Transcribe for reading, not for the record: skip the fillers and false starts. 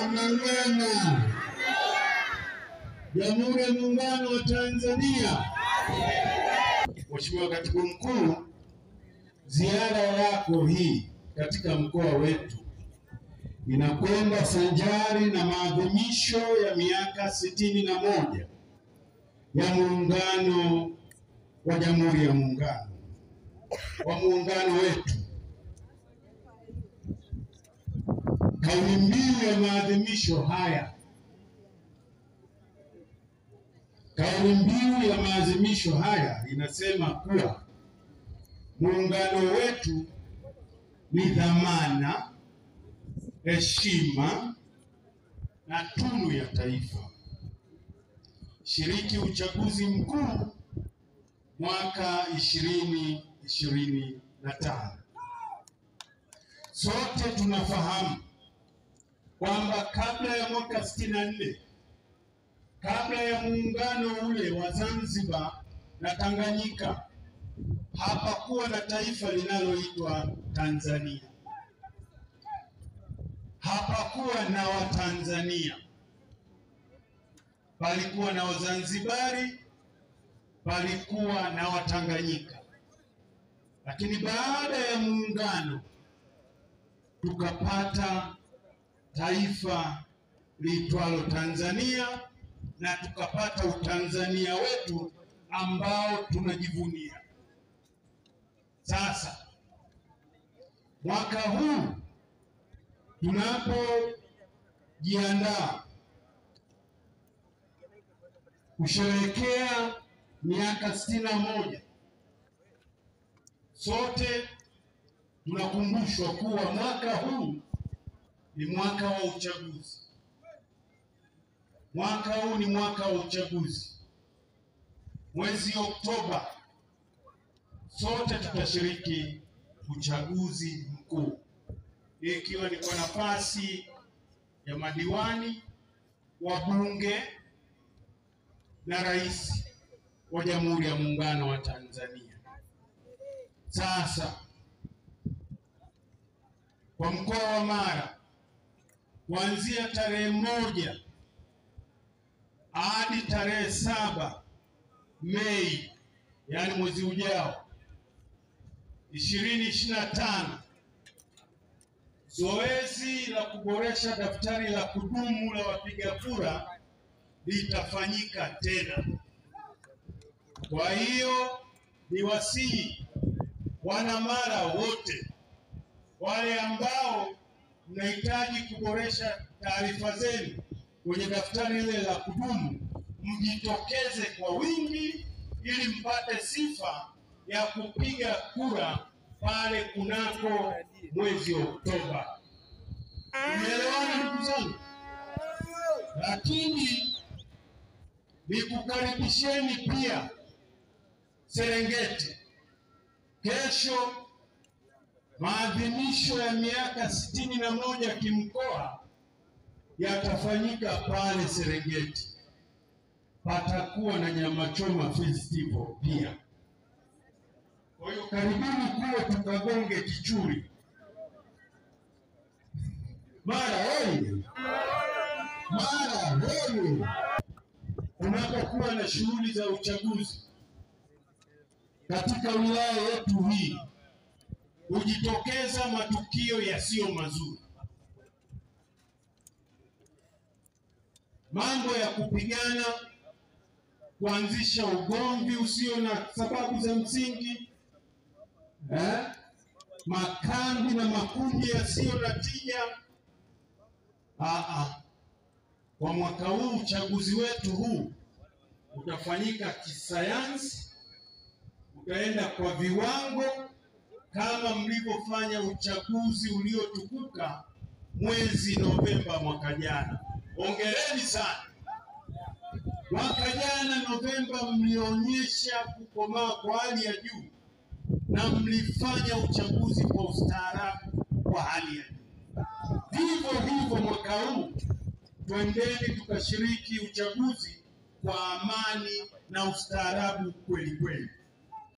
Muungano, Jamhuri ya Muungano wa Tanzania. Mheshimiwa Katibu Mkuu, ziara yako hii katika mkoa wetu inakwenda sanjari na maadhimisho ya miaka 61 ya muungano wa Jamhuri ya Muungano wa muungano wetu. Kauli mbiu ya maadhimisho haya, inasema kuwa muungano wetu ni dhamana, heshima na tunu ya taifa. Shiriki uchaguzi mkuu mwaka 2025. Sote tunafahamu kwamba kabla ya mwaka 64, kabla ya muungano ule wa Zanzibar na Tanganyika, hapakuwa na taifa linaloitwa Tanzania. Hapakuwa na Watanzania, palikuwa na Wazanzibari, palikuwa na Watanganyika. Lakini baada ya muungano tukapata taifa liitwalo Tanzania, na tukapata utanzania wetu ambao tunajivunia. Sasa mwaka huu tunapojiandaa kusherehekea miaka 61, sote tunakumbushwa kuwa mwaka huu ni mwaka wa uchaguzi. Mwaka huu ni mwaka wa uchaguzi. Mwezi Oktoba sote tutashiriki uchaguzi mkuu, ikiwa ni kwa nafasi ya madiwani, wabunge na rais wa Jamhuri ya Muungano wa Tanzania. Sasa kwa mkoa wa Mara, kuanzia tarehe 1 hadi tarehe 7 Mei, yani mwezi ujao 2025, zoezi la kuboresha daftari la kudumu la wapiga kura litafanyika tena. Kwa hiyo ni wasihi wana Mara wote wale ambao mnahitaji kuboresha taarifa zenu kwenye daftari ile la kudumu, mjitokeze kwa wingi ili mpate sifa ya kupiga kura pale kunako mwezi Oktoba. Umeelewana ndugu zangu? Lakini nikukaribisheni pia Serengeti. Kesho maadhimisho ya miaka 61 kimkoa yatafanyika pale Serengeti. Patakuwa na nyama choma festival pia. Kwa hiyo karibuni kuwe tukagonge kichuri. Mara hoi! Mara hoi! Tunapokuwa na shughuli za uchaguzi katika wilaya yetu hii, hujitokeza matukio yasiyo mazuri, mambo ya kupigana, kuanzisha ugomvi usio na sababu za msingi, makambi na makundi yasiyo na tija. Kwa mwaka huu uchaguzi wetu huu utafanyika kisayansi, utaenda kwa viwango kama mlivyofanya uchaguzi uliotukuka mwezi Novemba mwaka jana. Hongereni sana. Mwaka jana Novemba mlionyesha kukomaa kwa hali ya juu na mlifanya uchaguzi kwa ustaarabu kwa hali ya juu. Vivyo hivyo mwaka huu twendeni tukashiriki uchaguzi kwa amani na ustaarabu kweli kweli.